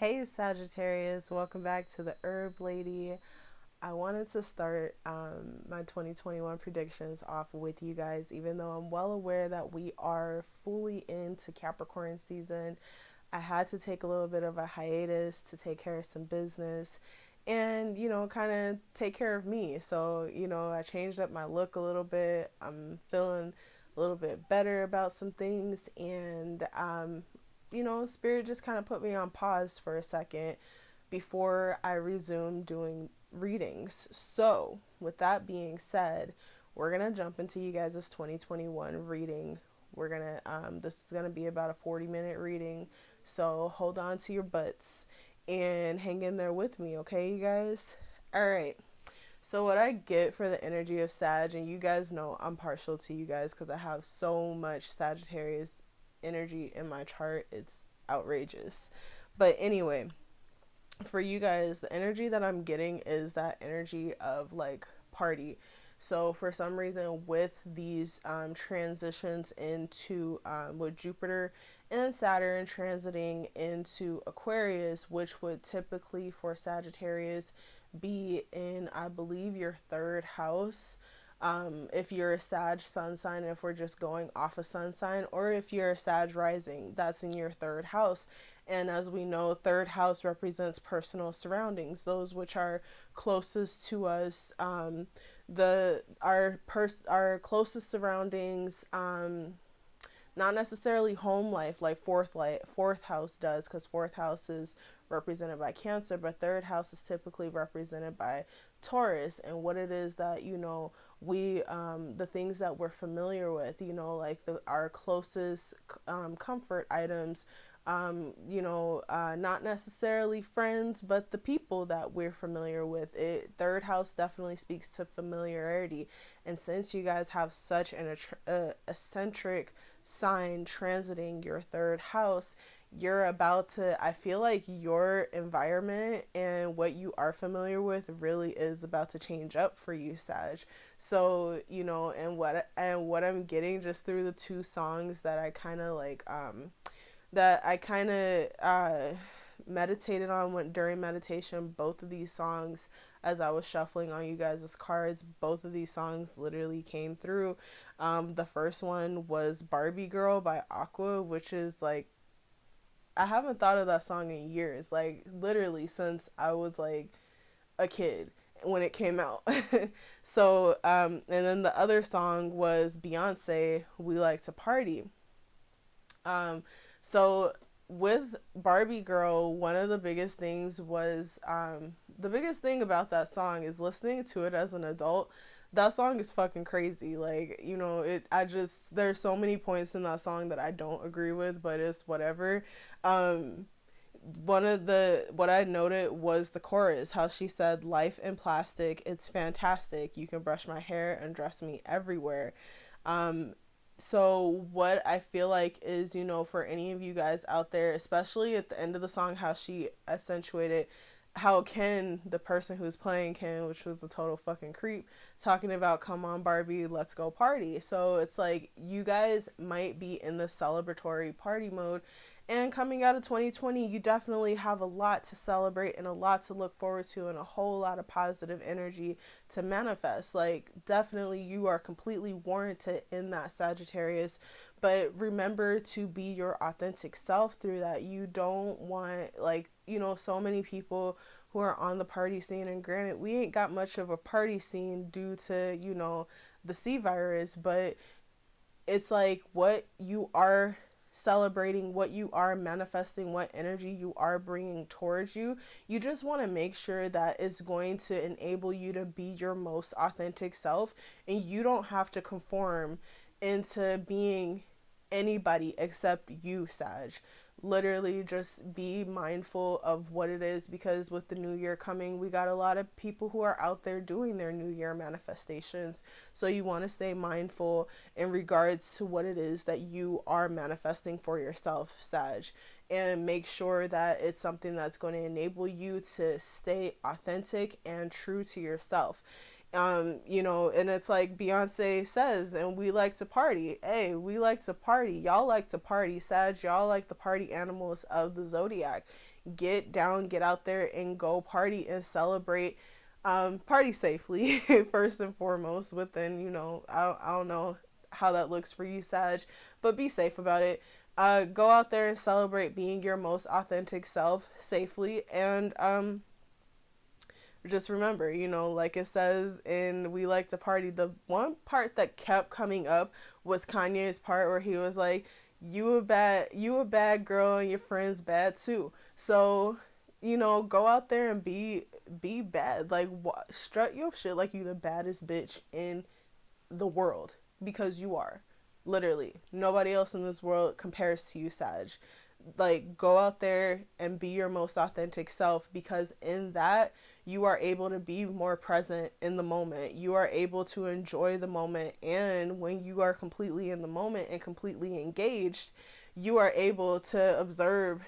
Hey Sagittarius, welcome back to the Herb Lady. I wanted to start my 2021 predictions off with you guys, even though I'm well aware that we are fully into Capricorn season. I had to take a little bit of a hiatus to take care of some business and, kind of take care of me. So, I changed up my look a little bit. I'm feeling a little bit better about some things, and Spirit just kind of put me on pause for a second before I resume doing readings. So, with that being said, we're going to jump into you guys' 2021 reading. This is going to be about a 40-minute reading. So, hold on to your butts and hang in there with me, okay, you guys? All right. So, what I get for the energy of Sag, and you guys know I'm partial to you guys because I have so much Sagittarius energy in my chart, it's outrageous. But anyway, for you guys, the energy that I'm getting is that energy of like party. So for some reason, with these transitions into with Jupiter and Saturn transiting into Aquarius, which would typically for Sagittarius be in, I believe, your third house. If you're a Sag sun sign, if we're just going off a sun sign, or if you're a Sag rising, that's in your third house. And as we know, third house represents personal surroundings, those which are closest to us. Our closest surroundings. Not necessarily home life like fourth house does, because fourth house is represented by Cancer, but third house is typically represented by Taurus, and what it is that we the things that we're familiar with, like our closest comfort items, not necessarily friends, but the people that we're familiar with. Third house definitely speaks to familiarity, and since you guys have such an eccentric sign transiting your third house, you're about to, I feel like your environment and what you are familiar with really is about to change up for you, Sag. So, and what I'm getting just through the two songs that I kind of meditated on when during meditation, both of these songs, as I was shuffling on you guys' cards, both of these songs literally came through. The first one was Barbie Girl by Aqua, which is like, I haven't thought of that song in years, like literally since I was like a kid when it came out. So, and then the other song was Beyonce, We Like to Party. Um, so with Barbie Girl, one of the biggest things was the biggest thing about that song is listening to it as an adult. That song is fucking crazy. Like, there's so many points in that song that I don't agree with, but it's whatever. Um, what I noted was the chorus, how she said, "Life in plastic, it's fantastic. You can brush my hair and dress me everywhere." Um, so what I feel like is, for any of you guys out there, especially at the end of the song, how she accentuated how Ken, the person who's playing Ken, which was a total fucking creep, talking about, "Come on Barbie, let's go party." So it's like you guys might be in the celebratory party mode, and coming out of 2020, you definitely have a lot to celebrate and a lot to look forward to and a whole lot of positive energy to manifest. Like, definitely, you are completely warranted in that, Sagittarius. But remember to be your authentic self through that. You don't want, like, so many people who are on the party scene, and granted, we ain't got much of a party scene due to, the C virus, but it's like what you are celebrating, what you are manifesting, what energy you are bringing towards you. You just want to make sure that it's going to enable you to be your most authentic self, and you don't have to conform into being anybody except you, Sag. Literally just be mindful of what it is, because with the new year coming, we got a lot of people who are out there doing their new year manifestations. So you want to stay mindful in regards to what it is that you are manifesting for yourself, Sag, and make sure that it's something that's going to enable you to stay authentic and true to yourself. You know, and it's like Beyonce says, and we like to party. Hey, we like to party. Y'all like to party. Sag, y'all like the party animals of the zodiac. Get down, get out there, and go party and celebrate. Party safely, first and foremost, within, you know, I don't know how that looks for you, Sag, but be safe about it. Go out there and celebrate being your most authentic self safely, and just remember, you know, like it says in We Like to Party, the one part that kept coming up was Kanye's part where he was like, you a bad girl and your friends bad too. So, you know, go out there and be bad. Like, strut your shit like you the baddest bitch in the world, because you are. Literally. Nobody else in this world compares to you, Sag. Like, go out there and be your most authentic self, because in that you are able to be more present in the moment. You are able to enjoy the moment, and when you are completely in the moment and completely engaged, you are able to observe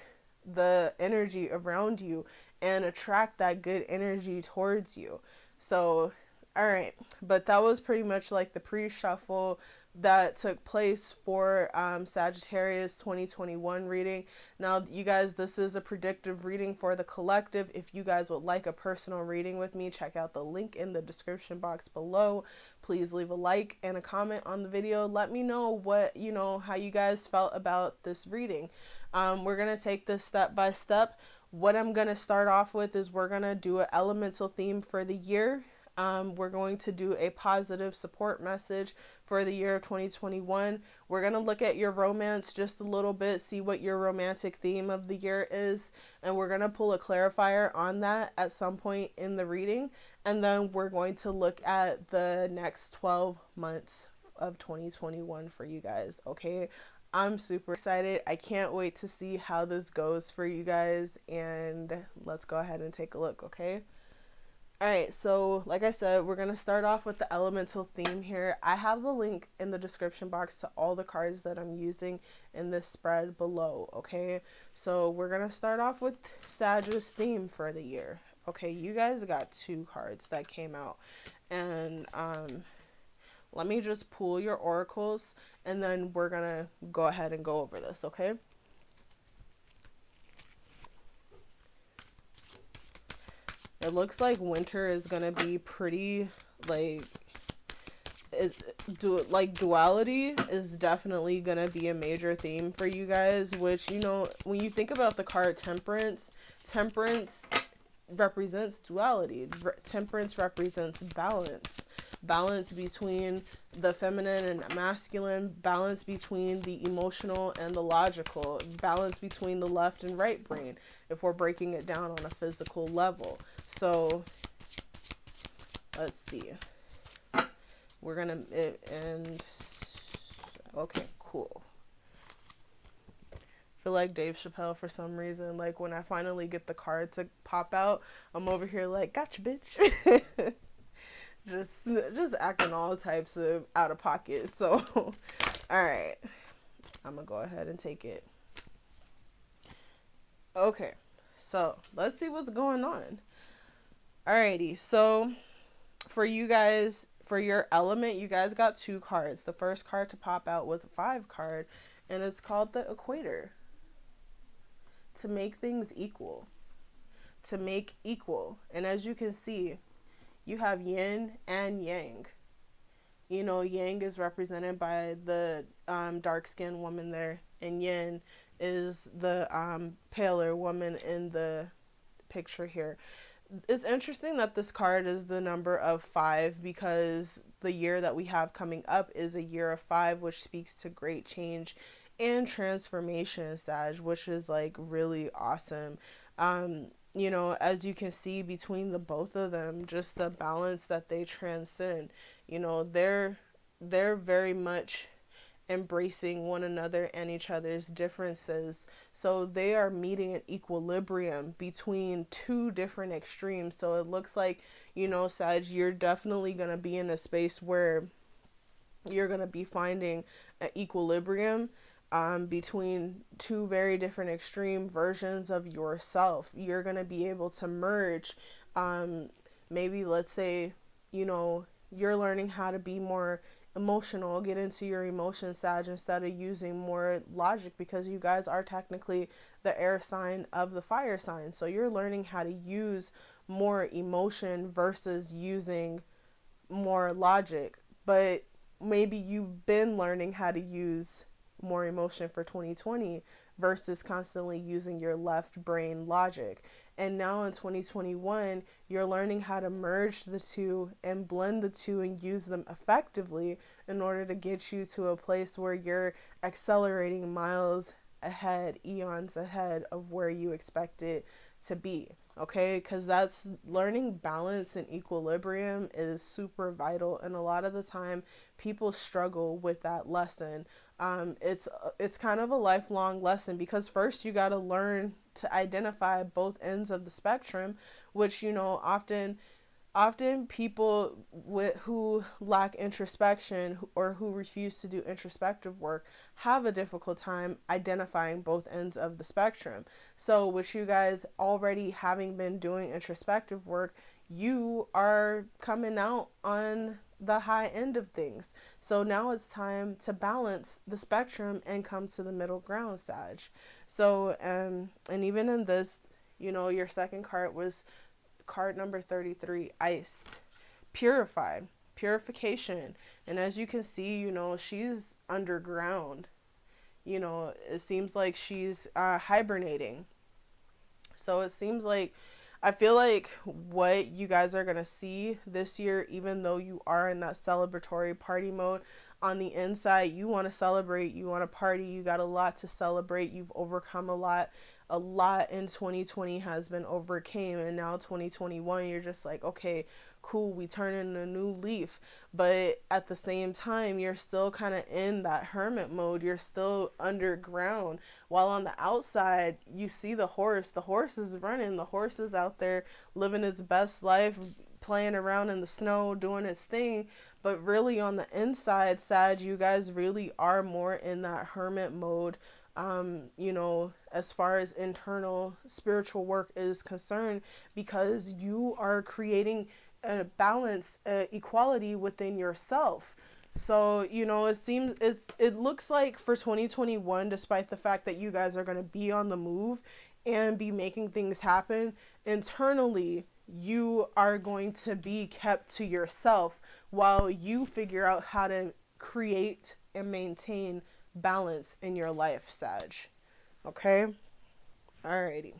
the energy around you and attract that good energy towards you. So, all right, but that was pretty much like the pre-shuffle that took place for Sagittarius 2021 reading. Now, you guys, this is a predictive reading for the collective. If you guys would like a personal reading with me, check out the link in the description box below. Please leave a like and a comment on the video. Let me know what, you know, how you guys felt about this reading. We're going to take this step by step. What I'm going to start off with is we're going to do an elemental theme for the year. We're going to do a positive support message for the year of 2021. We're going to look at your romance just a little bit, see what your romantic theme of the year is, and we're going to pull a clarifier on that at some point in the reading. And then we're going to look at the next 12 months of 2021 for you guys, okay? I'm super excited. I can't wait to see how this goes for you guys, and let's go ahead and take a look, okay? Alright, so like I said, we're going to start off with the elemental theme here. I have the link in the description box to all the cards that I'm using in this spread below, okay? So we're going to start off with Sag's theme for the year. Okay, you guys got 2 cards that came out. And let me just pull your oracles, and then we're going to go ahead and go over this, okay? It looks like winter is gonna be pretty, like, duality is definitely gonna be a major theme for you guys, which, you know, when you think about the card temperance represents duality. Temperance represents balance between the feminine and masculine, balance between the emotional and the logical, balance between the left and right brain, if we're breaking it down on a physical level. So let's see, we're gonna okay, cool. Feel like Dave Chappelle for some reason. Like, when I finally get the card to pop out, I'm over here like, gotcha, bitch. just acting all types of out of pocket. So, all right, I'm gonna go ahead and take it. Okay, so let's see what's going on. Alrighty, so for you guys, for your element, you guys got 2 cards. The first card to pop out was a 5 card, and it's called the Equator. To make things equal. To make equal. And as you can see, you have yin and yang. You know, yang is represented by the dark-skinned woman there, and yin is the paler woman in the picture here. It's interesting that this card is the number of 5, because the year that we have coming up is a year of 5, which speaks to great change and transformation, Sag, which is like really awesome. You know, as you can see between the both of them, just the balance that they transcend. You know, they're very much embracing one another and each other's differences. So they are meeting an equilibrium between 2 different extremes. So it looks like, you know, Sag, you're definitely going to be in a space where you're going to be finding an equilibrium between 2 very different extreme versions of yourself. You're going to be able to merge, maybe, let's say, you're learning how to be more emotional, get into your emotions, Sag, instead of using more logic, because you guys are technically the air sign of the fire sign. So you're learning how to use more emotion versus using more logic. But maybe you've been learning how to use more emotion for 2020 versus constantly using your left brain logic. And now in 2021, you're learning how to merge the two and blend the two and use them effectively in order to get you to a place where you're accelerating miles ahead, eons ahead of where you expect it to be. Okay, because that's learning balance and equilibrium is super vital, and a lot of the time people struggle with that lesson. It's kind of a lifelong lesson, because first you got to learn to identify both ends of the spectrum, which often people who lack introspection or who refuse to do introspective work have a difficult time identifying both ends of the spectrum. So with you guys already having been doing introspective work, you are coming out on the high end of things. So now it's time to balance the spectrum and come to the middle ground, Sag. So and even in this, your second card was card number 33, ice. Purify, purification. And as you can see, she's underground. It seems like she's hibernating. So it seems like, I feel like what you guys are going to see this year, even though you are in that celebratory party mode, on the inside, you want to celebrate, you want to party, you got a lot to celebrate, you've overcome a lot. A lot in 2020 has been overcame, and now 2021, you're just like, okay, cool, we turn in a new leaf. But at the same time, you're still kind of in that hermit mode, you're still underground, while on the outside you see the horse is running, the horse is out there living its best life, playing around in the snow, doing its thing. But really on the inside, Sag, you guys really are more in that hermit mode. As far as internal spiritual work is concerned, because you are creating a balance, equality within yourself. So, it looks like for 2021, despite the fact that you guys are going to be on the move and be making things happen internally, you are going to be kept to yourself while you figure out how to create and maintain balance in your life, Sag. Okay? Alrighty.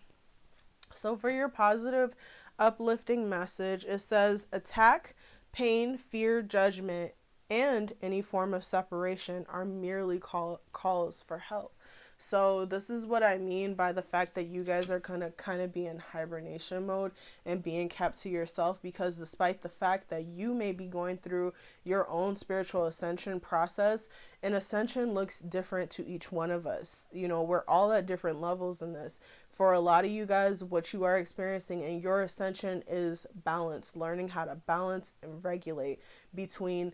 So for your positive, uplifting message, it says attack, pain, fear, judgment, and any form of separation are merely calls for help. So this is what I mean by the fact that you guys are going to kind of be in hibernation mode and being kept to yourself, because despite the fact that you may be going through your own spiritual ascension process, an ascension looks different to each one of us. We're all at different levels in this. For a lot of you guys, what you are experiencing in your ascension is balance, learning how to balance and regulate between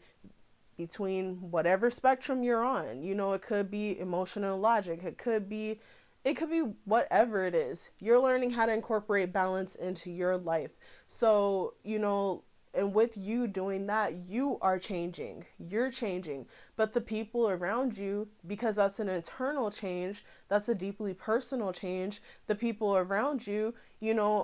whatever spectrum you're on. It could be emotional logic, it could be whatever it is. You're learning how to incorporate balance into your life. So, and with you doing that, you are changing. You're changing. But the people around you, because that's an internal change, that's a deeply personal change, the people around you,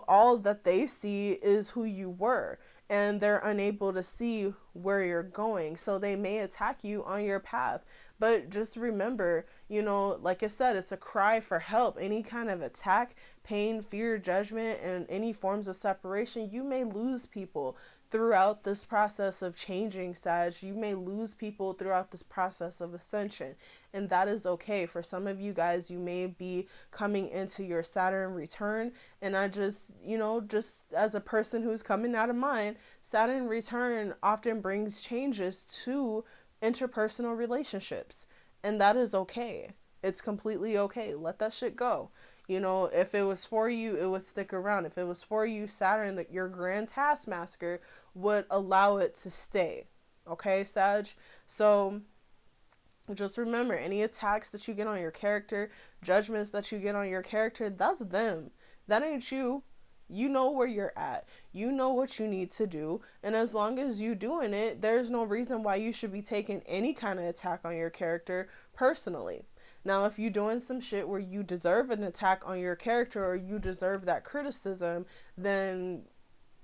all that they see is who you were. And they're unable to see where you're going. So they may attack you on your path. But just remember, like I said, it's a cry for help. Any kind of attack, pain, fear, judgment, and any forms of separation, you may lose people throughout this process of changing, Sag. You may lose people throughout this process of ascension, and that is okay. For some of you guys, you may be coming into your Saturn return, and I just as a person who's coming out of mine, Saturn return often brings changes to interpersonal relationships, and that is okay. It's completely okay. Let that shit go. If it was for you, it would stick around. If it was for you, Saturn, that your grand taskmaster, would allow it to stay. Okay, Sag? So just remember, any attacks that you get on your character, judgments that you get on your character, that's them. That ain't you. You know where you're at. You know what you need to do. And as long as you doing it, there's no reason why you should be taking any kind of attack on your character personally. Now, if you're doing some shit where you deserve an attack on your character or you deserve that criticism, then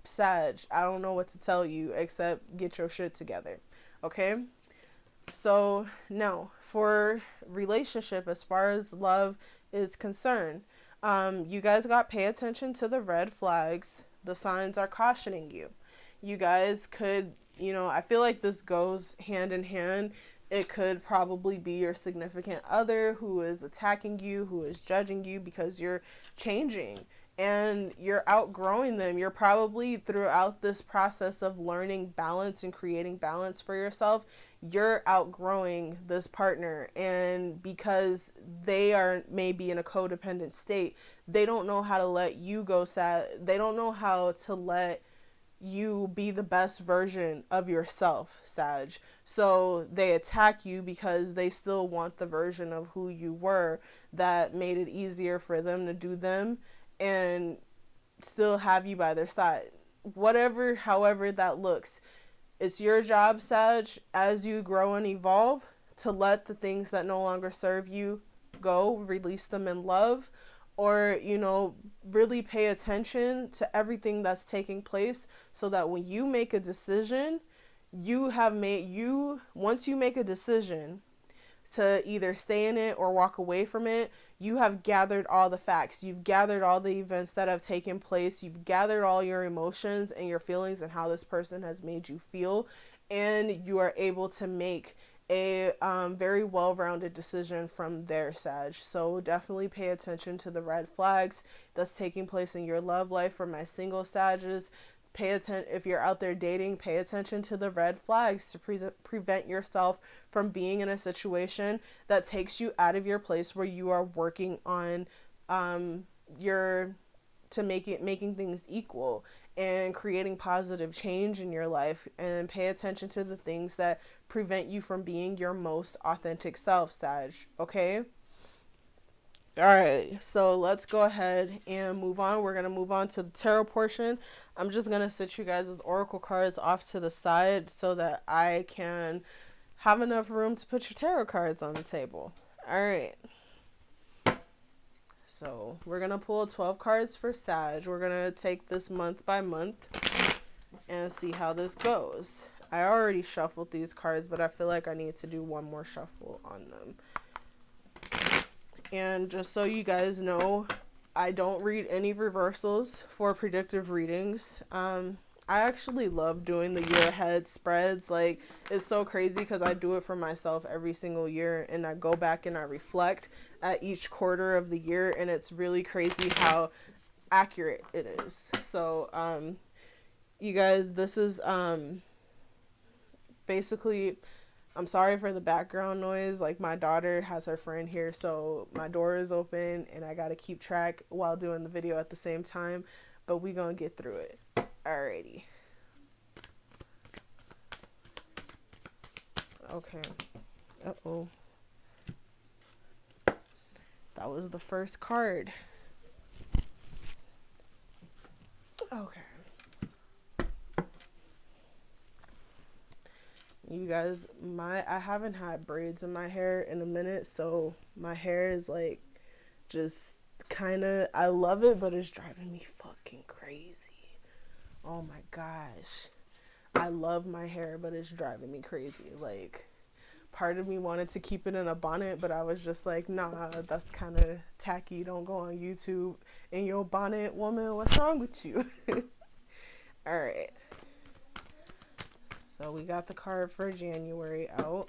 Sag, I don't know what to tell you except get your shit together. Okay? So, now, for relationship, as far as love is concerned, you guys got to pay attention to the red flags. The signs are cautioning you. You guys could, I feel like this goes hand in hand. It could probably be your significant other who is attacking you, who is judging you because you're changing and you're outgrowing them. You're probably throughout this process of learning balance and creating balance for yourself, you're outgrowing this partner. And because they are maybe in a codependent state, they don't know how to let you go sad. They don't know how to let you be the best version of yourself, Sag. So they attack you because they still want the version of who you were that made it easier for them to do them and still have you by their side. Whatever, however that looks, it's your job, Sag, as you grow and evolve, to let the things that no longer serve you go, release them in love, or, really pay attention to everything that's taking place so that when you make a decision, once you make a decision to either stay in it or walk away from it, you have gathered all the facts. You've gathered all the events that have taken place. You've gathered all your emotions and your feelings and how this person has made you feel. And you are able to make a very well-rounded decision from there, Sag. So definitely pay attention to the red flags that's taking place in your love life. For my single Sages, pay attention. If you're out there dating, pay attention to the red flags to prevent yourself from being in a situation that takes you out of your place where you are working on making things equal and creating positive change in your life. And pay attention to the things that prevent you from being your most authentic self, Sag. Okay? Alright, so let's go ahead and move on. We're going to move on to the tarot portion. I'm just going to sit you guys' oracle cards off to the side so that I can have enough room to put your tarot cards on the table. Alright. So we're going to pull 12 cards for Sag. We're going to take this month by month and see how this goes. I already shuffled these cards, but I feel like I need to do one more shuffle on them. And just so you guys know, I don't read any reversals for predictive readings. I actually love doing the year ahead spreads. Like, it's so crazy because I do it for myself every single year, and I go back and I reflect at each quarter of the year, and it's really crazy how accurate it is. So, you guys, this is basically, I'm sorry for the background noise. Like, my daughter has her friend here, so my door is open and I gotta keep track while doing the video at the same time, but we gonna get through it. Alrighty. Okay. Uh-oh. That was the first card. Okay. You guys, I haven't had braids in my hair in a minute, so my hair is like just kind of, I love it, but it's driving me fucking crazy. Oh my gosh. I love my hair, but it's driving me crazy. Like, part of me wanted to keep it in a bonnet, but I was just like, nah, that's kind of tacky. Don't go on YouTube in your bonnet, woman. What's wrong with you? All right. So we got the card for January out.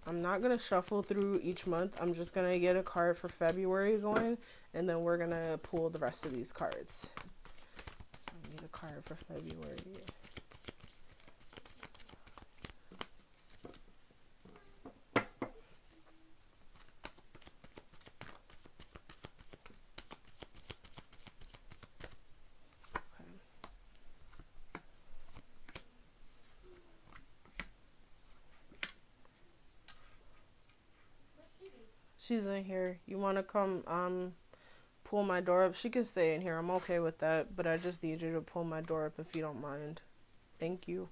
I'm not going to shuffle through each month. I'm just going to get a card for February going, and then we're going to pull the rest of these cards. So I need a card for February. She's in here. You want to come pull my door up. She can stay in here. I'm okay with that. But I just need you to pull my door up if you don't mind. Thank you.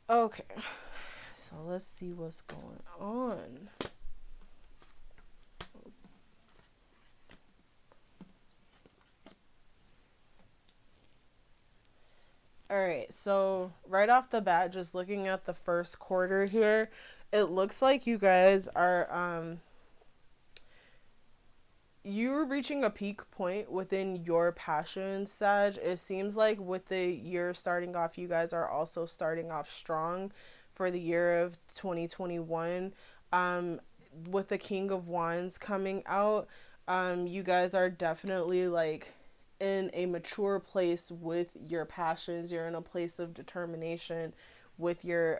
Okay. So let's see what's going on. All right, so right off the bat, just looking at the first quarter here, it looks like you guys are you're reaching a peak point within your passion, Sag. It seems like with the year starting off, you guys are also starting off strong for the year of 2021. Um, with the King of Wands coming out, you guys are definitely like in a mature place with your passions. You're in a place of determination with your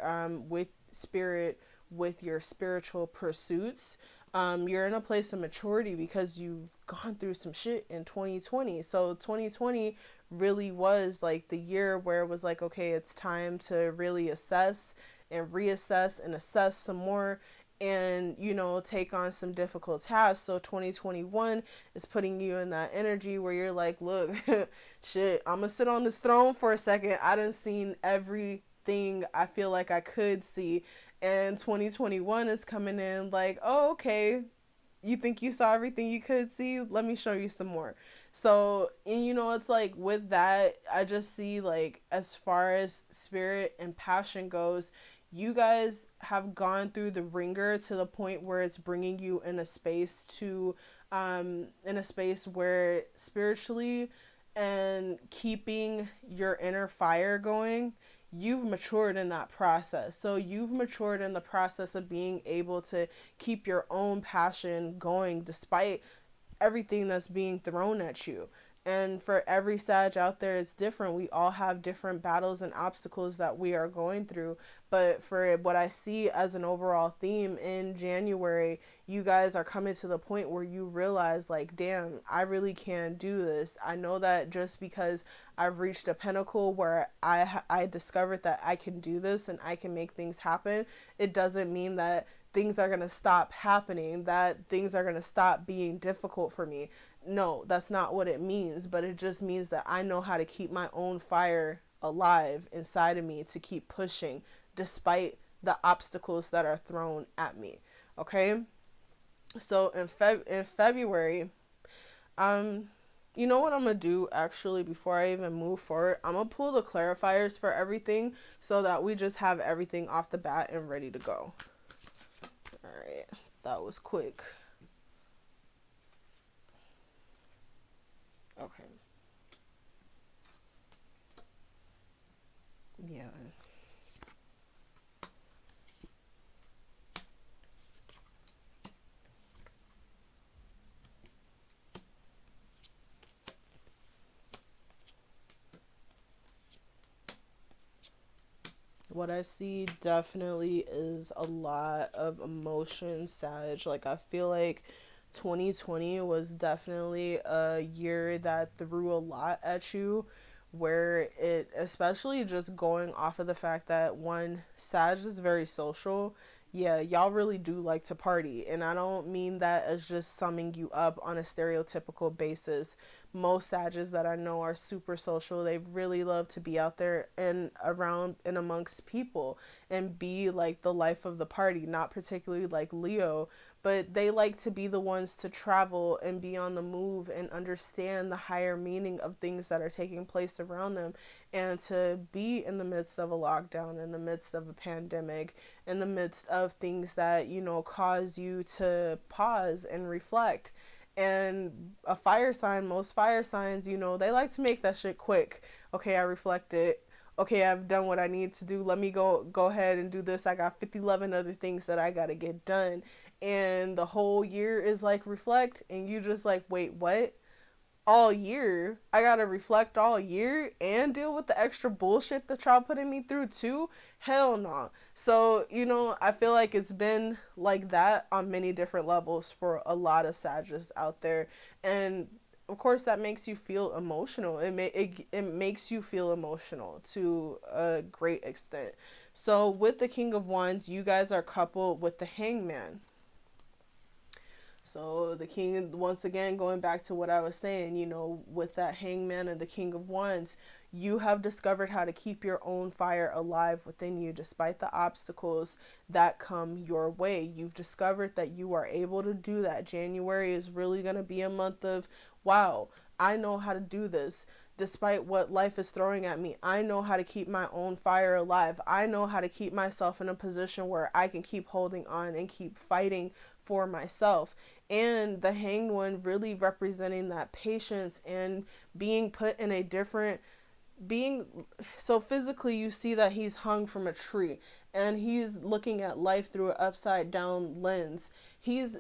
with spirit, with your spiritual pursuits. You're in a place of maturity because you've gone through some shit in 2020. So 2020 really was like the year where it was like, okay, it's time to really assess and reassess and assess some more, and take on some difficult tasks. So 2021 is putting you in that energy where you're like, look, shit, I'm gonna sit on this throne for a second. I done seen everything I feel like I could see, and 2021 is coming in like, oh, okay, you think you saw everything you could see? Let me show you some more. So, and it's like with that, I just see like as far as spirit and passion goes, you guys have gone through the ringer to the point where it's bringing you in a space to in a space where spiritually and keeping your inner fire going, you've matured in that process. So you've matured in the process of being able to keep your own passion going despite everything that's being thrown at you. And for every Sag out there, it's different. We all have different battles and obstacles that we are going through. But for what I see as an overall theme in January, you guys are coming to the point where you realize, like, damn, I really can do this. I know that just because I've reached a pinnacle where I discovered that I can do this and I can make things happen, it doesn't mean that things are going to stop happening, that things are going to stop being difficult for me. No, that's not what it means, but it just means that I know how to keep my own fire alive inside of me to keep pushing despite the obstacles that are thrown at me. Okay? So in February, you know what I'm gonna do actually before I even move forward? I'm gonna pull the clarifiers for everything so that we just have everything off the bat and ready to go. Alright, that was quick. Okay. Yeah. What I see definitely is a lot of emotion, Sag. Like, I feel like 2020 was definitely a year that threw a lot at you, where it, especially just going off of the fact that one, Sag is very social. Yeah, y'all really do like to party, and I don't mean that as just summing you up on a stereotypical basis. Most Sages that I know are super social. They really love to be out there and around and amongst people and be like the life of the party, not particularly like Leo, but they like to be the ones to travel and be on the move and understand the higher meaning of things that are taking place around them, and to be in the midst of a lockdown, in the midst of a pandemic, in the midst of things that, cause you to pause and reflect. And a fire sign, most fire signs, they like to make that shit quick. Okay, I reflected. Okay, I've done what I need to do. Let me go ahead and do this. I got 11 other things that I got to get done. And the whole year is like reflect, and you just like, wait, what? All year? I gotta reflect all year and deal with the extra bullshit that y'all putting me through too? Hell no. So, I feel like it's been like that on many different levels for a lot of Sagittarius out there. And of course, that makes you feel emotional. It makes you feel emotional to a great extent. So with the King of Wands, you guys are coupled with the Hangman. So the king, once again, going back to what I was saying, with that Hangman and the King of Wands, you have discovered how to keep your own fire alive within you despite the obstacles that come your way. You've discovered that you are able to do that. January is really going to be a month of, wow, I know how to do this. Despite what life is throwing at me, I know how to keep my own fire alive. I know how to keep myself in a position where I can keep holding on and keep fighting for myself. And the Hanged One really representing that patience and being put in a different being. So physically you see that he's hung from a tree and he's looking at life through an upside down lens. He's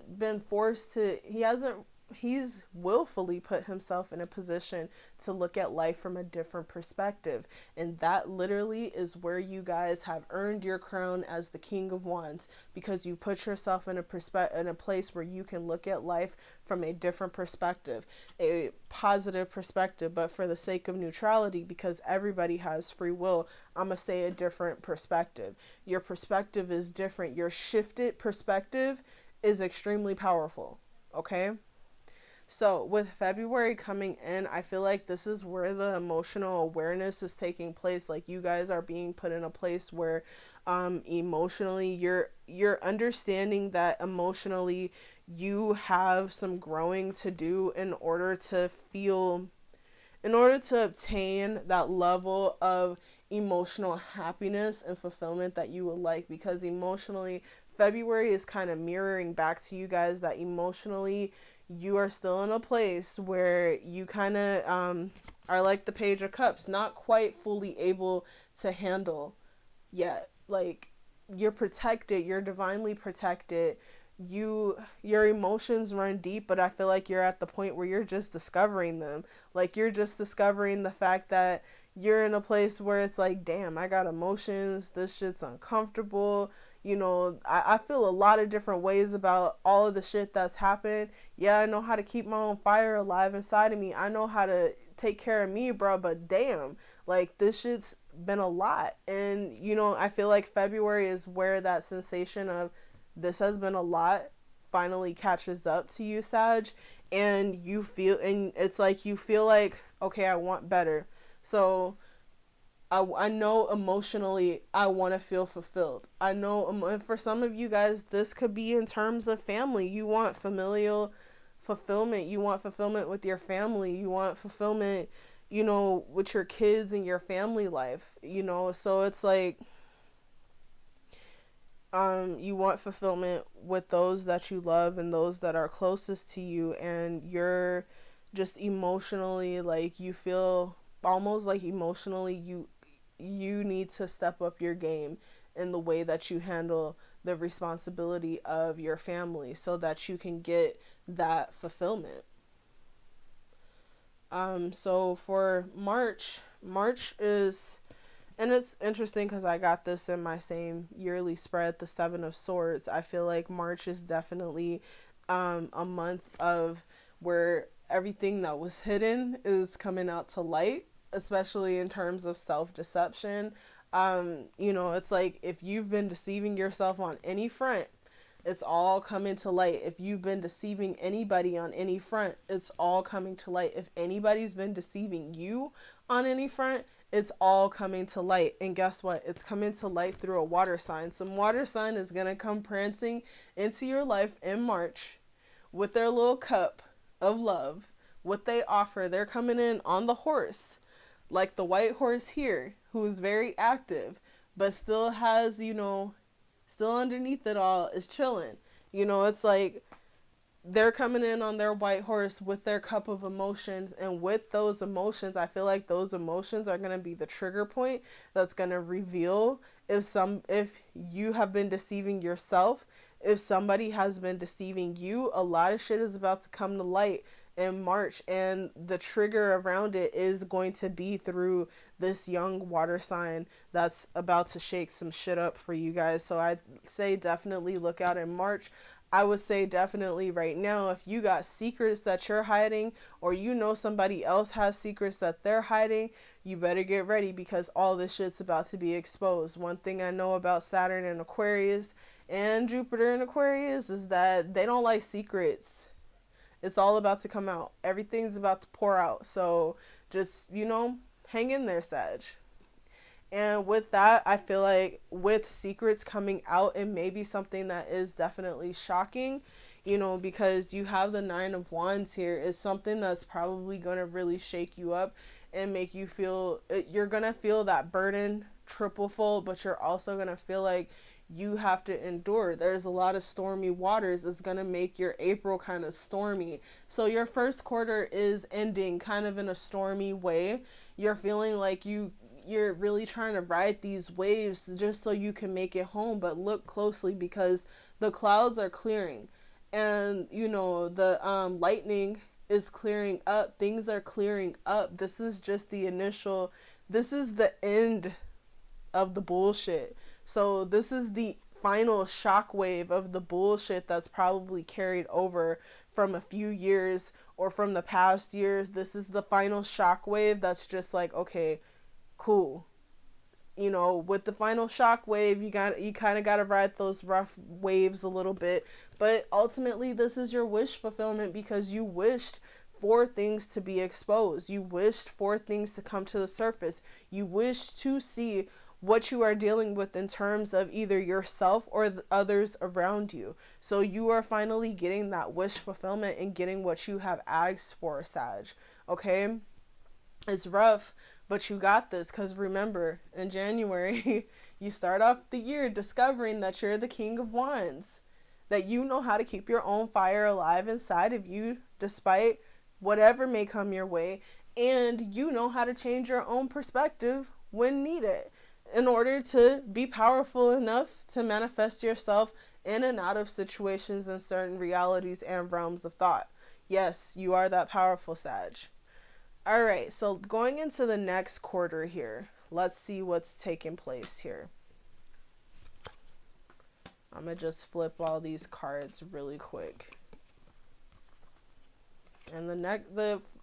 willfully put himself in a position to look at life from a different perspective. And that literally is where you guys have earned your crown as the King of Wands, because you put yourself in a place where you can look at life from a different perspective, a positive perspective. But for the sake of neutrality, because everybody has free will, I'm going to say a different perspective. Your perspective is different. Your shifted perspective is extremely powerful. Okay? So with February coming in, I feel like this is where the emotional awareness is taking place. Like you guys are being put in a place where emotionally you're understanding that emotionally you have some growing to do in order to obtain that level of emotional happiness and fulfillment that you would like. Because emotionally, February is kind of mirroring back to you guys that emotionally you are still in a place where you kind of are like the Page of Cups, not quite fully able to handle yet. Like, you're protected, you're divinely protected. Your emotions run deep, but I feel like you're at the point where you're just discovering them. Like, you're just discovering the fact that you're in a place where it's like, damn, I got emotions, this shit's uncomfortable. I feel a lot of different ways about all of the shit that's happened. Yeah, I know how to keep my own fire alive inside of me. I know how to take care of me, bro. But damn, like, this shit's been a lot. And, I feel like February is where that sensation of this has been a lot finally catches up to you, Sag. And it's like you feel like, okay, I want better. So I know emotionally I want to feel fulfilled. I know for some of you guys, this could be in terms of family. You want familial fulfillment. You want fulfillment with your family. You want fulfillment, with your kids and your family life, so it's like, you want fulfillment with those that you love and those that are closest to you. And you're just emotionally, like, you feel almost like emotionally you need to step up your game in the way that you handle the responsibility of your family so that you can get that fulfillment. So for March is, and it's interesting because I got this in my same yearly spread, the Seven of Swords. I feel like March is definitely a month of where everything that was hidden is coming out to light, especially in terms of self-deception. It's like if you've been deceiving yourself on any front, it's all coming to light. If you've been deceiving anybody on any front, it's all coming to light. If anybody's been deceiving you on any front, it's all coming to light. And guess what? It's coming to light through a water sign. Some water sign is going to come prancing into your life in March with their little cup of love. What they offer, they're coming in on the horse, like the white horse here, who's very active, but still has, still underneath it all is chilling. It's like they're coming in on their white horse with their cup of emotions. And with those emotions, I feel like those emotions are going to be the trigger point that's going to reveal if you have been deceiving yourself, if somebody has been deceiving you. A lot of shit is about to come to light in March, and the trigger around it is going to be through this young water sign that's about to shake some shit up for you guys. So I'd say definitely look out in March. I would say definitely right now, if you got secrets that you're hiding, or you know somebody else has secrets that they're hiding, you better get ready, because all this shit's about to be exposed. One thing I know about Saturn and Aquarius and Jupiter and Aquarius is that they don't like secrets. It's all about to come out. Everything's about to pour out. So just, hang in there, Sag. And with that, I feel like with secrets coming out, it may be something that is definitely shocking, because you have the Nine of Wands here. It's something that's probably going to really shake you up and make you feel, you're going to feel that burden triple fold, but you're also going to feel like you have to endure. There's a lot of stormy waters. It's going to make your April kind of stormy. So your first quarter is ending kind of in a stormy way. You're feeling like you're really trying to ride these waves just so you can make it home, but look closely, because the clouds are clearing, and the lightning is clearing up. Things are clearing up. This is just the initial, this is the end of the bullshit. So this is the final shockwave of the bullshit that's probably carried over from a few years or from the past years. This is the final shockwave that's just like, okay, cool. With the final shockwave, you kind of got to ride those rough waves a little bit, but ultimately this is your wish fulfillment, because you wished for things to be exposed. You wished for things to come to the surface. You wished to see what you are dealing with in terms of either yourself or the others around you. So you are finally getting that wish fulfillment and getting what you have asked for, Sag. Okay? It's rough, but you got this, because remember, in January, you start off the year discovering that you're the King of Wands, that you know how to keep your own fire alive inside of you despite whatever may come your way, and you know how to change your own perspective when needed in order to be powerful enough to manifest yourself in and out of situations and certain realities and realms of thought. Yes, you are that powerful, Sag. All right, so going into the next quarter here, let's see what's taking place here. I'm going to just flip all these cards really quick. And the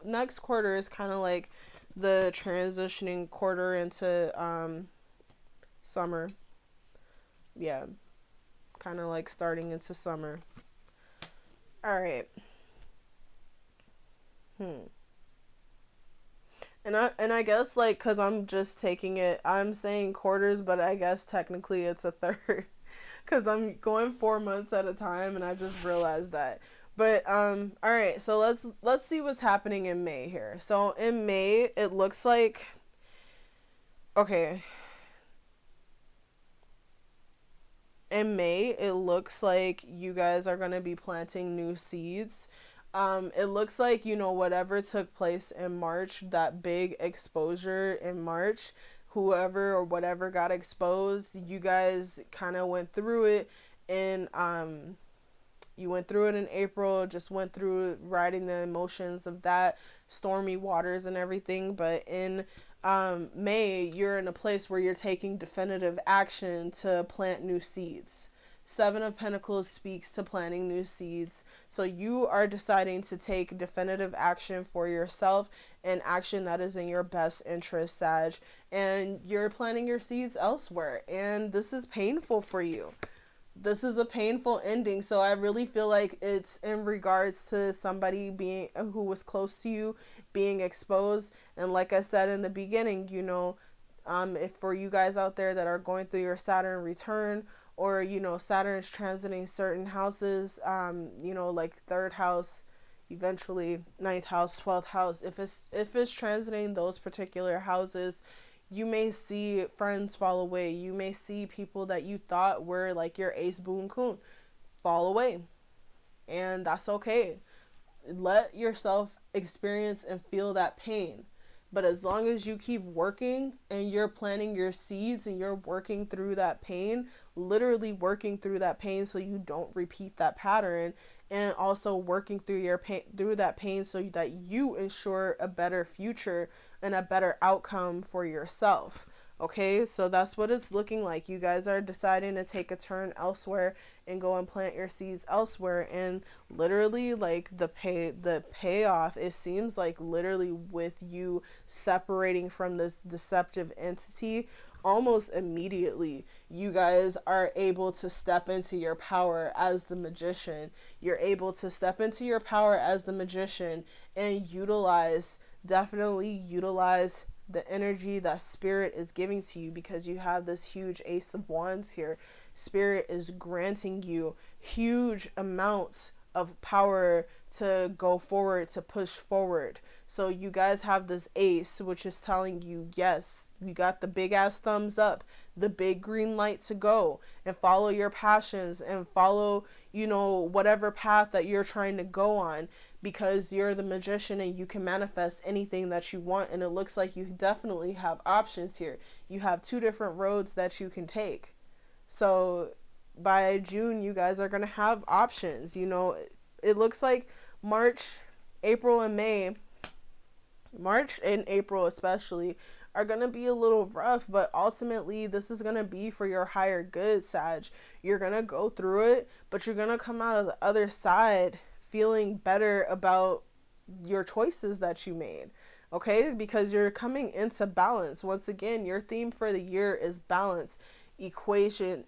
next quarter is kind of like the transitioning quarter into summer. Yeah, kind of like starting into summer. All right. And I guess, like, because I'm just taking it, I'm saying quarters, but I guess technically it's a third, because I'm going 4 months at a time, and I just realized that. But all right, so let's see what's happening in May here. So in May, it looks like, okay, in May, it looks like you guys are going to be planting new seeds. It looks like, whatever took place in March, that big exposure in March, whoever or whatever got exposed, you guys kind of went through it in, you went through it in April, just went through riding the emotions of that, stormy waters and everything. But in May, you're in a place where you're taking definitive action to plant new seeds. Seven of Pentacles speaks to planting new seeds. So you are deciding to take definitive action for yourself, and action that is in your best interest, Sag. And you're planting your seeds elsewhere. And this is painful for you. This is a painful ending. So I really feel like it's in regards to somebody who was close to you being exposed. And like I said in the beginning, if for you guys out there that are going through your Saturn return, or Saturn is transiting certain houses, like third house, eventually ninth house, 12th house, if it's transiting those particular houses, you may see friends fall away. You may see people that you thought were like your ace boon coon fall away, and that's okay. Let yourself experience and feel that pain. But as long as you keep working and you're planting your seeds and you're working through that pain, literally working through that pain so you don't repeat that pattern, and also working through that pain so that you ensure a better future and a better outcome for yourself. Okay, so that's what it's looking like. You guys are deciding to take a turn elsewhere and go and plant your seeds elsewhere. And literally, like the payoff, it seems like literally with you separating from this deceptive entity, almost immediately you guys are able to step into your power as the magician. You're able to step into your power as the magician and definitely utilize the energy that spirit is giving to you, because you have this huge ace of wands here. Spirit is granting you huge amounts of power to go forward, to push forward. So you guys have this ace, which is telling you, yes, you got the big ass thumbs up, the big green light to go and follow your passions and follow, whatever path that you're trying to go on, because you're the magician and you can manifest anything that you want. And it looks like you definitely have options here. You have two different roads that you can take. So by June, you guys are going to have options. It looks like March, April, and May, March and April especially, are going to be a little rough, but ultimately this is going to be for your higher good, Sag. You're going to go through it, but you're going to come out of the other side feeling better about your choices that you made. Okay, because you're coming into balance. Once again, your theme for the year is balance, equation,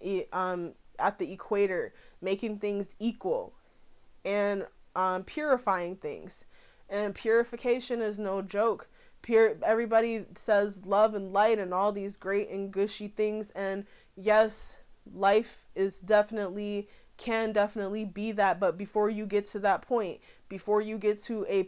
at the equator, making things equal, and purifying things. And purification is no joke. Everybody says love and light and all these great and gushy things, and yes, life can definitely be that. But before you get to that point, before you get to a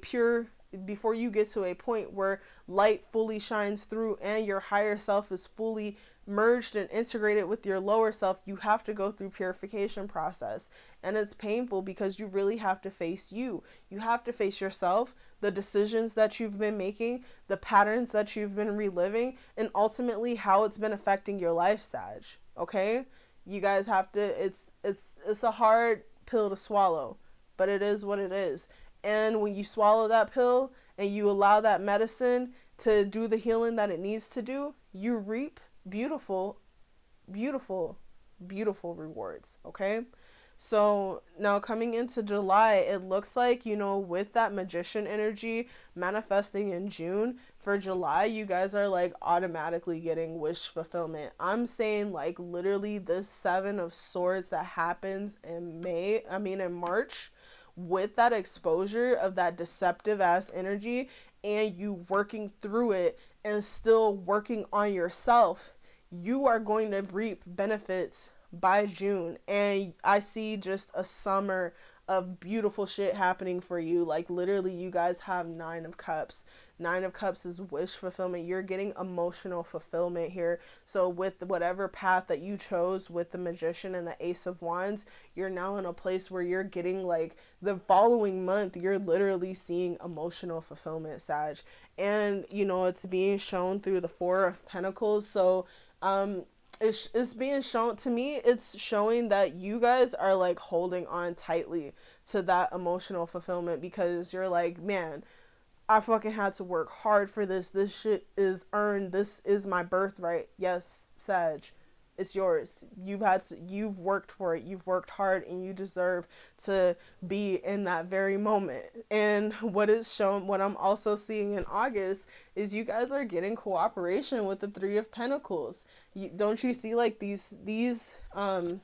point where light fully shines through and your higher self is fully merged and integrated with your lower self, you have to go through purification process. And it's painful because you really have to face you. You have to face yourself, the decisions that you've been making, the patterns that you've been reliving, and ultimately how it's been affecting your life, Sag. Okay? You guys have to, it's a hard pill to swallow, but it is what it is. And when you swallow that pill and you allow that medicine to do the healing that it needs to do, you reap beautiful, beautiful, beautiful rewards. Okay? So now coming into July, it looks like, with that magician energy manifesting in June, for July, you guys are like automatically getting wish fulfillment. I'm saying like literally this 7 of Swords that happens in March, with that exposure of that deceptive ass energy and you working through it and still working on yourself, you are going to reap benefits by June. And I see just a summer of beautiful shit happening for you. Like literally, you guys have 9 of Cups. 9 of Cups is wish fulfillment. You're getting emotional fulfillment here. So with whatever path that you chose with the Magician and the Ace of Wands, you're now in a place where you're getting like the following month, you're literally seeing emotional fulfillment, Sag. And it's being shown through the 4 of Pentacles. So it's being shown to me, it's showing that you guys are like holding on tightly to that emotional fulfillment, because you're like, man, I fucking had to work hard for this. This shit is earned. This is my birthright. Yes, Sag, it's yours. You've worked for it. You've worked hard and you deserve to be in that very moment. And what I'm also seeing in August is you guys are getting cooperation with the 3 of Pentacles. Don't you see like these 3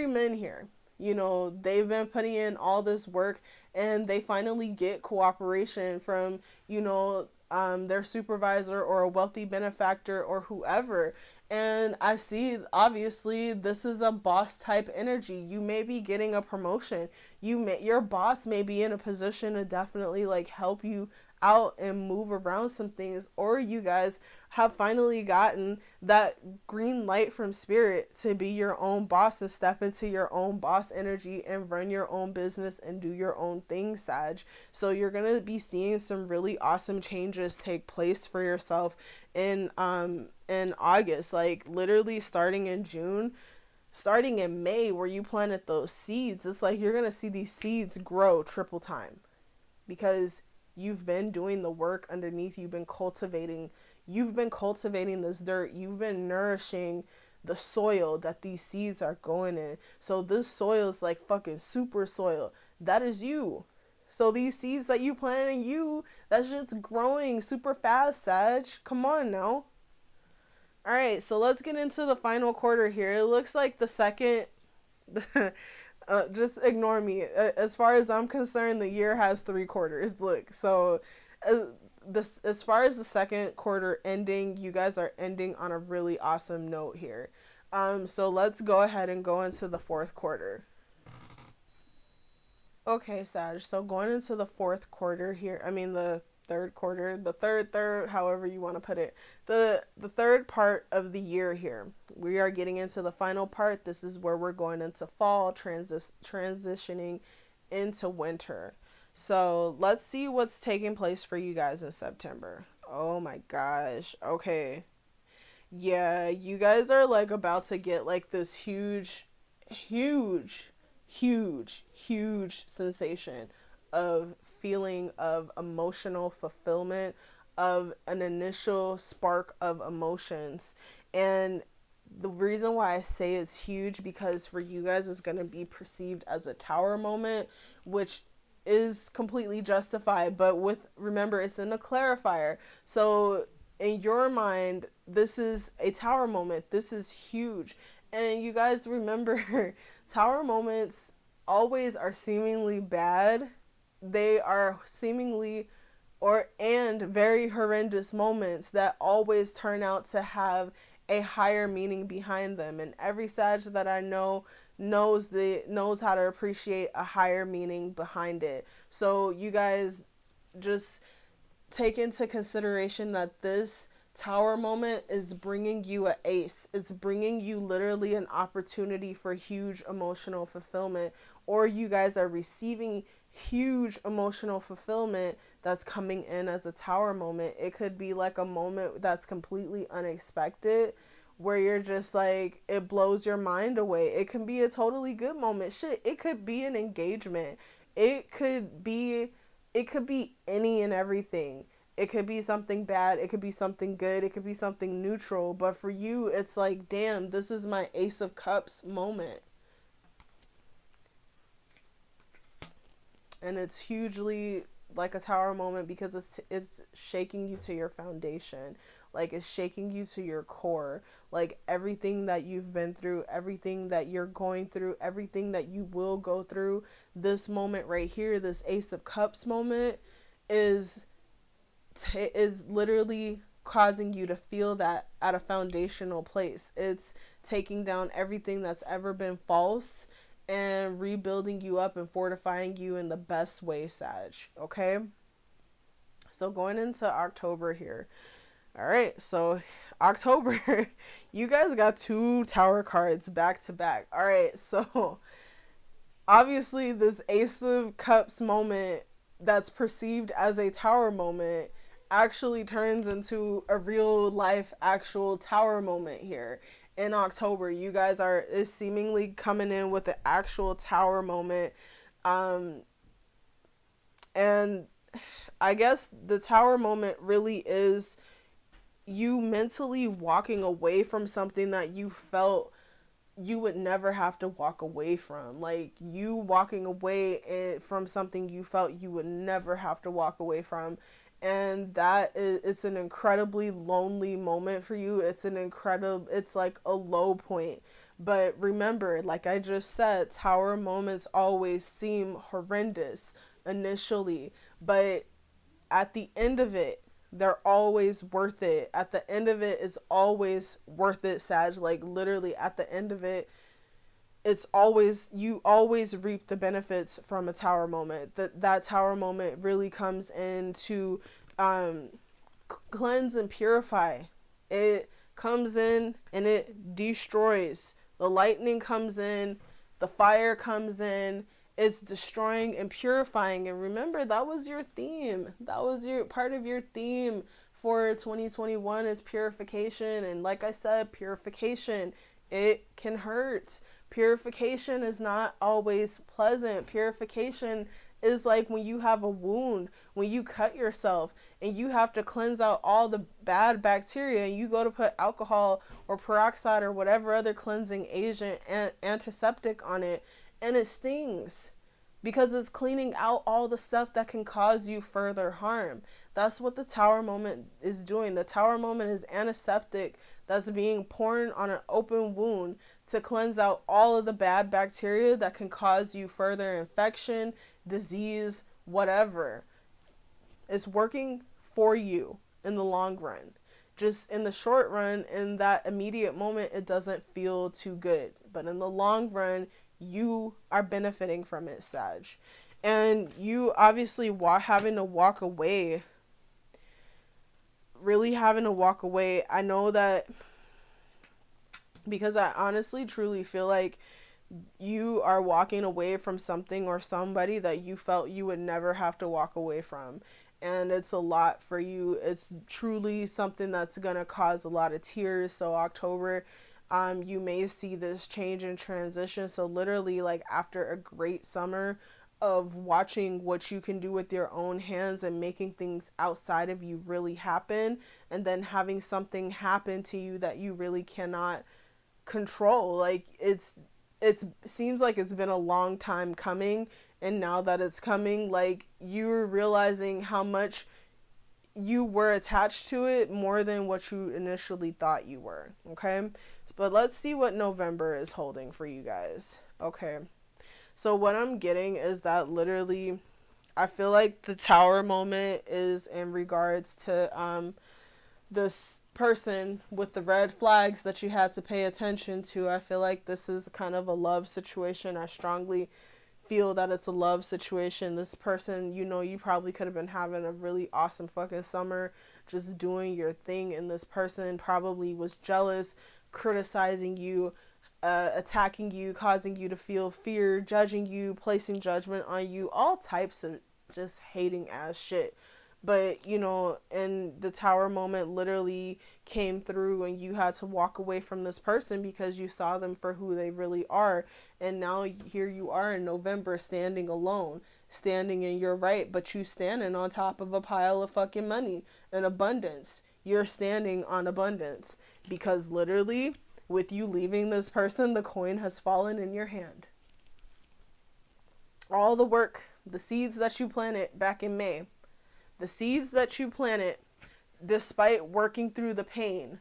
men here? They've been putting in all this work and they finally get cooperation from, their supervisor or a wealthy benefactor or whoever. And I see, obviously, this is a boss type energy. You may be getting a promotion. Your boss may be in a position to definitely like help you out and move around some things, or you guys have finally gotten that green light from spirit to be your own boss and step into your own boss energy and run your own business and do your own thing, Sag. So you're going to be seeing some really awesome changes take place for yourself in August, like literally starting in June, starting in May, where you planted those seeds. It's like you're going to see these seeds grow triple time, because you've been doing the work underneath. You've been cultivating You've been cultivating this dirt. You've been nourishing the soil that these seeds are going in. So this soil is like fucking super soil. That is you. So these seeds that you plant in you, that shit's growing super fast, Sag. Come on now. All right, so let's get into the final quarter here. It looks like the second. Just ignore me. As far as I'm concerned, the year has 3 quarters. Look, so as far as the second quarter ending, you guys are ending on a really awesome note here. So let's go ahead and go into the fourth quarter. Okay, Sag. So going into the fourth quarter here, I mean the third quarter, the third, however you want to put it, the third part of the year here. We are getting into the final part. This is where we're going into fall, transitioning into winter. So let's see what's taking place for you guys in September. Oh my gosh. Okay. Yeah, you guys are like about to get like this huge, huge sensation of feeling of emotional fulfillment, of an initial spark of emotions. And the reason why I say it's huge, because for you guys it's going to be perceived as a tower moment, which is completely justified, but remember, it's in a clarifier. So in your mind, this is a tower moment. This is huge. And you guys remember, tower moments always are seemingly bad. They are seemingly and very horrendous moments that always turn out to have a higher meaning behind them. And every Sag that I know knows how to appreciate a higher meaning behind it. So you guys just take into consideration that this tower moment is bringing you an ace. It's bringing you literally an opportunity for huge emotional fulfillment, or you guys are receiving huge emotional fulfillment that's coming in as a tower moment. It could be like a moment that's completely unexpected, where you're just like, it blows your mind away. It can be a totally good moment. Shit, it could be an engagement. It could be any and everything. It could be something bad. It could be something good. It could be something neutral. But for you, it's like, damn, this is my Ace of Cups moment. And it's hugely like a tower moment because it's shaking you to your foundation. Like, it's shaking you to your core. Like, everything that you've been through, everything that you're going through, everything that you will go through, this moment right here, this Ace of Cups moment is literally causing you to feel that at a foundational place. It's taking down everything that's ever been false and rebuilding you up and fortifying you in the best way, Sag. Okay? So going into October here. All right, so October, you guys got 2 tower cards back to back. All right, so obviously this Ace of Cups moment that's perceived as a tower moment actually turns into a real life actual tower moment here in October. You guys is seemingly coming in with the actual tower moment. And I guess the tower moment really is you mentally walking away from something that you felt you would never have to walk away from. Like, you walking away from something you felt you would never have to walk away from. And it's an incredibly lonely moment for you. It's like a low point. But remember, like I just said, tower moments always seem horrendous initially, but at the end of it, they're always worth it. At the end of it is always worth it, Sag. Like, literally at the end of it, you always reap the benefits from a tower moment. That tower moment really comes in to cleanse and purify. It comes in and it destroys. The lightning comes in, the fire comes in. It's destroying and purifying. And remember, that was your theme. That was your part of your theme for 2021 is purification. And like I said, purification, it can hurt. Purification is not always pleasant. Purification is like when you have a wound, when you cut yourself and you have to cleanse out all the bad bacteria, and you go to put alcohol or peroxide or whatever other cleansing agent and antiseptic on it, and it stings because it's cleaning out all the stuff that can cause you further harm. That's what the tower moment is doing. The tower moment is antiseptic that's being poured on an open wound to cleanse out all of the bad bacteria that can cause you further infection, disease, whatever. It's working for you in the long run. Just in the short run, in that immediate moment, it doesn't feel too good. But in the long run, you are benefiting from it, Sag. And you obviously having to walk away, really having to walk away. I know that because I honestly, truly feel like you are walking away from something or somebody that you felt you would never have to walk away from. And it's a lot for you. It's truly something that's going to cause a lot of tears. So October, you may see this change and transition. So literally, like, after a great summer of watching what you can do with your own hands and making things outside of you really happen, and then having something happen to you that you really cannot control. Like, it seems like it's been a long time coming, and now that it's coming, like, you're realizing how much you were attached to it more than what you initially thought you were. Okay, but let's see what November is holding for you guys. Okay, so what I'm getting is that literally I feel like the tower moment is in regards to this person with the red flags that you had to pay attention to. I feel like this is kind of a love situation. I strongly feel that it's a love situation. This person, you probably could have been having a really awesome fucking summer just doing your thing, and this person probably was jealous, criticizing you, attacking you, causing you to feel fear, judging you, placing judgment on you, all types of just hating ass shit. But, and the tower moment literally came through, and you had to walk away from this person because you saw them for who they really are. And now here you are in November, standing alone, standing in your right, but you standing on top of a pile of fucking money and abundance. You're standing on abundance because literally, with you leaving this person, the coin has fallen in your hand. All the work, the seeds that you planted back in May, the seeds that you planted, despite working through the pain,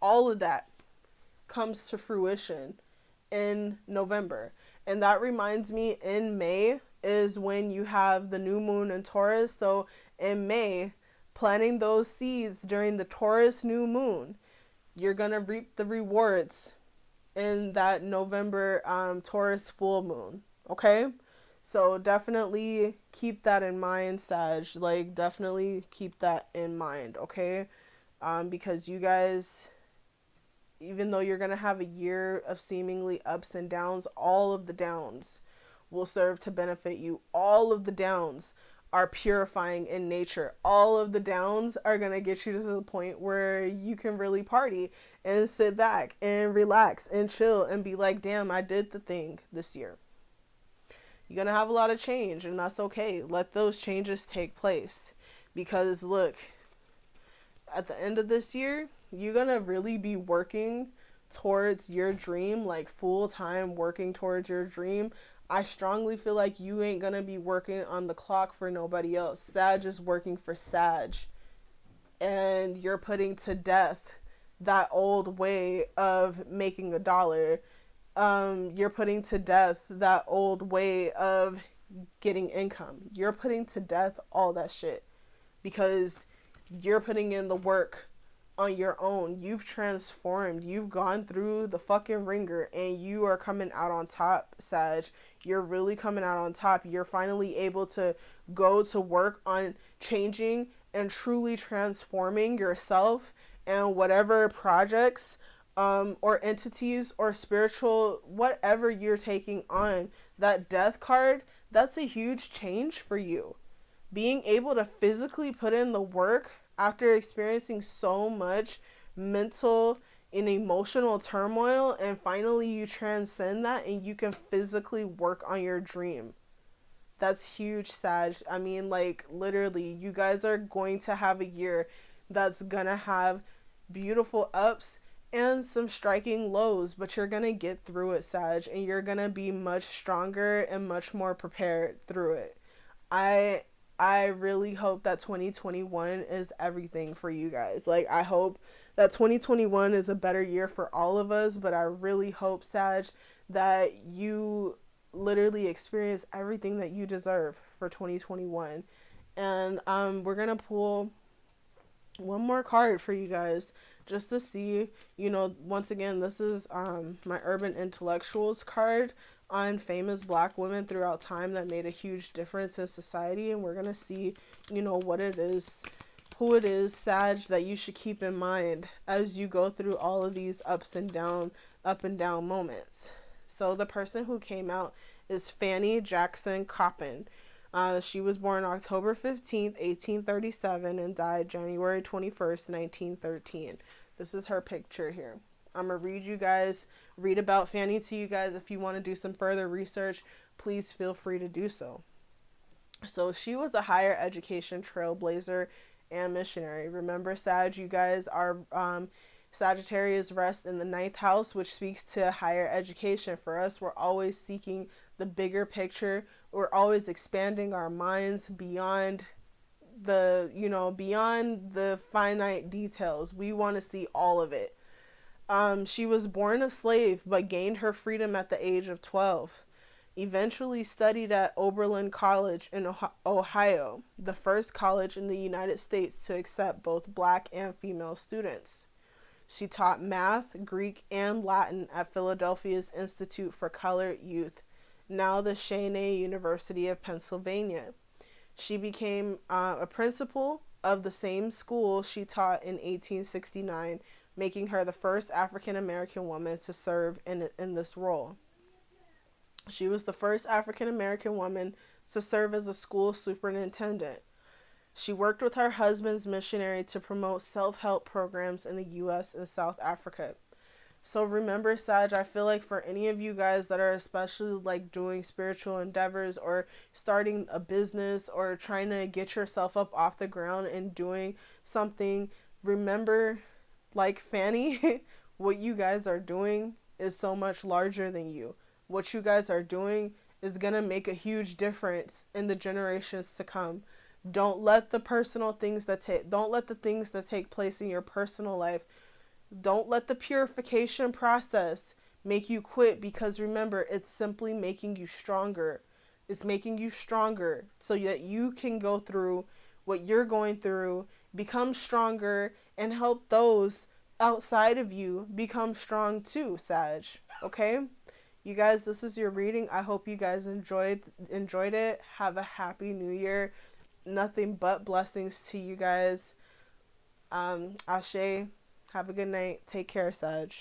all of that comes to fruition in November. And that reminds me, in May is when you have the new moon in Taurus. So in May, planting those seeds during the Taurus new moon, you're going to reap the rewards in that November Taurus full moon. Okay? So definitely keep that in mind, Sag. Like, definitely keep that in mind, okay? Because you guys, even though you're going to have a year of seemingly ups and downs, all of the downs will serve to benefit you. All of the downs are purifying in nature. All of the downs are going to get you to the point where you can really party and sit back and relax and chill and be like, damn, I did the thing this year. You're going to have a lot of change, and that's okay. Let those changes take place. Because, look, at the end of this year, you're going to really be working towards your dream, like full-time working towards your dream. I strongly feel like you ain't going to be working on the clock for nobody else. Sag is working for Sag. And you're putting to death that old way of making a dollar. You're putting to death that old way of getting income. You're putting to death all that shit because you're putting in the work on your own. You've transformed. You've gone through the fucking ringer, and you are coming out on top, Sag. You're really coming out on top. You're finally able to go to work on changing and truly transforming yourself and whatever projects or entities or spiritual, whatever you're taking on. That death card, that's a huge change for you. Being able to physically put in the work after experiencing so much mental and emotional turmoil, and finally you transcend that and you can physically work on your dream. That's huge, Sag. I mean, like, literally, you guys are going to have a year that's gonna have beautiful ups and some striking lows, but you're gonna get through it, Sag, and you're gonna be much stronger and much more prepared through it. I I really hope that 2021 is everything for you guys. Like, I hope that 2021 is a better year for all of us, but I really hope, Sag, that you literally experience everything that you deserve for 2021. And we're going to pull one more card for you guys just to see, once again, this is my Urban Intellectuals card on famous black women throughout time that made a huge difference in society. And we're going to see, what it is, who it is, Sag, that you should keep in mind as you go through all of these up and down moments. So the person who came out is Fanny Jackson Coppin. She was born October 15th, 1837, and died January 21st, 1913. This is her picture here. I'm going to read about Fanny to you guys. If you want to do some further research, please feel free to do so. So she was a higher education trailblazer and missionary. Remember, Sag, you guys are Sagittarius rest in the ninth house, which speaks to higher education. For us, we're always seeking the bigger picture. We're always expanding our minds beyond beyond the finite details. We want to see all of it. She was born a slave, but gained her freedom at the age of 12. Eventually studied at Oberlin College in Ohio, the first college in the United States to accept both black and female students. She taught math, Greek, and Latin at Philadelphia's Institute for Colored Youth, now the Cheyney University of Pennsylvania. She became a principal of the same school she taught in 1869, making her the first African American woman to serve in this role. She was the first African American woman to serve as a school superintendent. She worked with her husband's missionary to promote self-help programs in the U.S. and South Africa. So remember, Sag, I feel like for any of you guys that are especially like doing spiritual endeavors or starting a business or trying to get yourself up off the ground and doing something, remember, like Fanny, what you guys are doing is so much larger than you. What you guys are doing is going to make a huge difference in the generations to come. Don't let the things that take place in your personal life, don't let the purification process make you quit, because remember, it's simply making you stronger. It's making you stronger so that you can go through what you're going through, become stronger, and help those outside of you become strong too, Sag. Okay? You guys, this is your reading. I hope you guys enjoyed it. Have a happy new year. Nothing but blessings to you guys. Ashe. Have a good night. Take care, Sag.